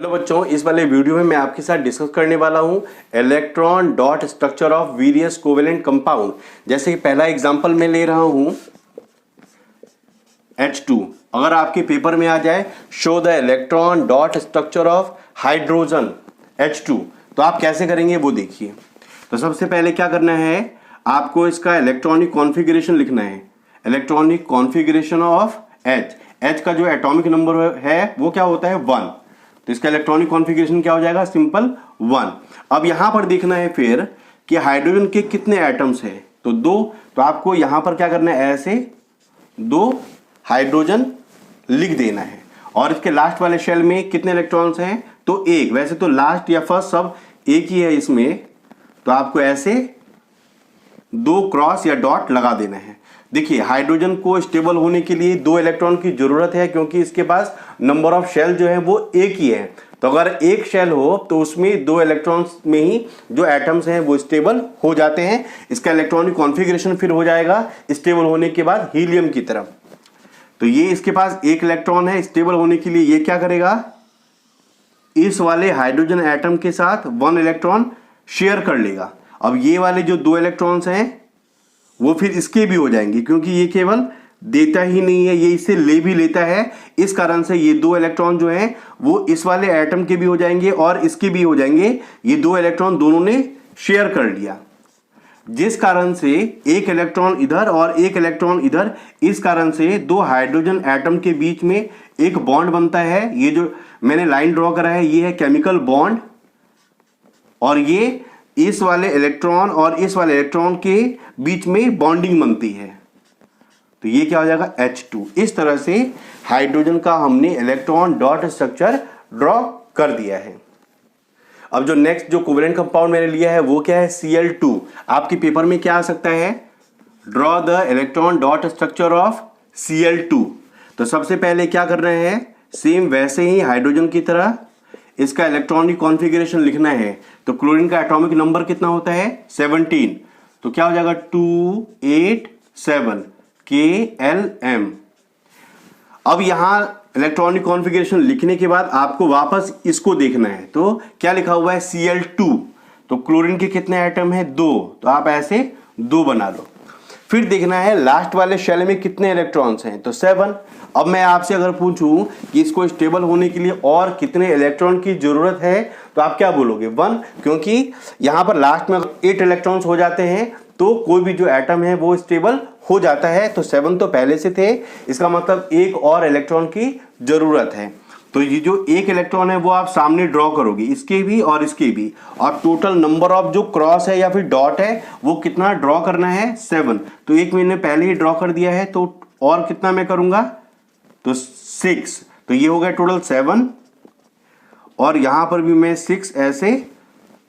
Hello बच्चों, इस वाले वीडियो में मैं आपके साथ डिस्कस करने वाला हूं electron dot structure of various covalent compound. जैसे कि पहला एग्जांपल मैं ले रहा हूं H2। अगर आपके पेपर में आ जाए show the electron dot structure of hydrogen H2, तो आप कैसे करेंगे वो देखिए। तो सबसे पहले क्या करना है, आपको इसका इलेक्ट्रॉनिक कॉन्फ़िगरेशन लिखना है। इलेक्ट्रॉनिक कॉन्फ़िगरेशन ऑफ H का जो एटॉमिक नंबर है वो क्या होता है 1, तो इसका इलेक्ट्रॉनिक कॉन्फ़िगरेशन क्या हो जाएगा, सिंपल 1। अब यहां पर देखना है फिर कि हाइड्रोजन के कितने एटम्स हैं, तो 2। तो आपको यहां पर क्या करना है, ऐसे 2 हाइड्रोजन लिख देना है। और इसके लास्ट वाले शेल में कितने इलेक्ट्रॉन्स हैं, तो 1। वैसे तो लास्ट या फर्स्ट सब एक ही है इसमें, तो आपको ऐसे 2 क्रॉस या डॉट लगा देना है। देखिए, हाइड्रोजन को स्टेबल होने के लिए 2 इलेक्ट्रॉन की जरूरत है, क्योंकि इसके पास नंबर ऑफ शेल जो है वो एक ही है। तो अगर एक शेल हो तो उसमें 2 इलेक्ट्रॉन्स में ही जो एटम्स हैं वो स्टेबल हो जाते हैं। इसका इलेक्ट्रॉनिक कॉन्फ़िगरेशन फिर हो जाएगा स्टेबल होने के बाद हीलियम की तरफ। तो ये इसके पास 1 इलेक्ट्रॉन है, स्टेबल होने के लिए ये क्या करेगा, इस वाले हाइड्रोजन एटम के साथ 1 इलेक्ट्रॉन शेयर कर लेगा। अब ये वाले जो 2 इलेक्ट्रॉन्स हैं वो फिर इसके भी हो जाएंगे, क्योंकि ये केवल देता ही नहीं है, ये इससे ले भी लेता है। इस कारण से ये 2 इलेक्ट्रॉन जो हैं वो इस वाले एटम के भी हो जाएंगे और इसके भी हो जाएंगे। ये 2 इलेक्ट्रॉन दोनों ने शेयर कर लिया, जिस कारण से 1 इलेक्ट्रॉन इधर और 1 इलेक्ट्रॉन इधर, इस कारण से 2 हाइड्रोजन एटम के बीच में एक बॉन्ड बनता है। ये जो मैंने लाइन ड्रॉ करा है ये है केमिकल बॉन्ड, और ये इस वाले इलेक्ट्रॉन और इस वाले इलेक्ट्रॉन के बीच में बॉन्डिंग बनती है। तो ये क्या हो जाएगा, H2। इस तरह से हाइड्रोजन का हमने इलेक्ट्रॉन डॉट स्ट्रक्चर ड्रॉ कर दिया है। अब जो नेक्स्ट जो कोवेलेंट कंपाउंड मैंने लिया है वो क्या है, Cl2। आपके पेपर में क्या आ सकता है, draw the electron dot structure of Cl2। तो सबसे पहले क्या करना है, सेम वैसे ही हाइड्रोजन की तरह इसका इलेक्ट्रॉनिक कॉन्फ़िगरेशन लिखना है। तो क्लोरीन का एटॉमिक नंबर कितना होता है, 17। तो क्या हो जाएगा, 287 Klm। अब यहां इलेक्ट्रॉनिक कॉन्फ़िगरेशन लिखने के बाद आपको वापस इसको देखना है। तो क्या लिखा हुआ है, Cl2। तो क्लोरीन के कितने एटम है, 2। तो आप ऐसे 2 बना लो। फिर देखना है लास्ट वाले शेल में कितने इलेक्ट्रॉन्स हैं, तो 7। अब मैं आपसे अगर पूछूं कि इसको स्टेबल होने के लिए और कितने इलेक्ट्रॉन की जरूरत है, तो आप क्या बोलोगे, 1, क्योंकि यहां पर लास्ट में 8 इलेक्ट्रॉन्स हो जाते हैं तो कोई भी जो एटम है वो स्टेबल हो जाता है। तो 7 तो पहले से थे, इसका मतलब 1 और इलेक्ट्रॉन की जरूरत है। तो ये जो 1 इलेक्ट्रॉन है वो आप सामने ड्रॉ करोगे, इसके भी और इसके भी, और टोटल नंबर ऑफ जो क्रॉस है या फिर डॉट है वो कितना ड्रॉ करना है, 7। तो 1 मैंने पहले ही ड्रॉ कर दिया है, तो और कितना मैं करूंगा, तो 6। तो ये हो गया टोटल 7, और यहां पर भी मैं 6 ऐसे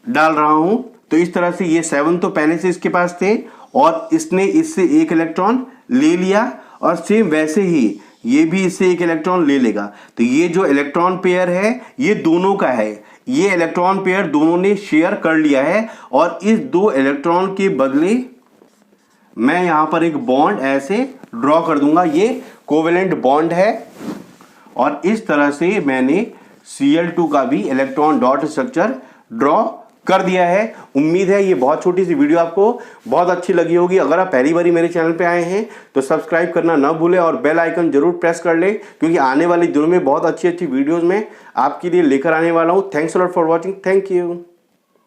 डाल रहा हूं। तो इस तरह से ये 7 तो पहले से इसके पास थे और इसने इससे 1 इलेक्ट्रॉन ले लिया, और सेम वैसे ही ये भी इससे 1 इलेक्ट्रॉन ले लेगा। तो ये जो इलेक्ट्रॉन पेयर है ये दोनों का है, ये इलेक्ट्रॉन पेयर दोनों ने शेयर कर लिया है, और इस 2 इलेक्ट्रॉन के बदले मैं यहां पर एक बॉन्ड ऐसे ड्रॉ कर दूंगा। ये कोवेलेंट बॉन्ड है, और इस तरह से मैंने Cl2 का भी इलेक्ट्रॉन डॉट स्ट्रक्चर ड्रॉ कर दिया है। उम्मीद है ये बहुत छोटी सी वीडियो आपको बहुत अच्छी लगी होगी। अगर आप पहली बार मेरे चैनल पे आए हैं तो सब्सक्राइब करना ना भूलें और बेल आइकन जरूर प्रेस कर लें, क्योंकि आने वाले दिनों में बहुत अच्छी अच्छी वीडियोस में आपके लिए लेकर आने वाला हूँ। Thanks a lot for watching, thank you.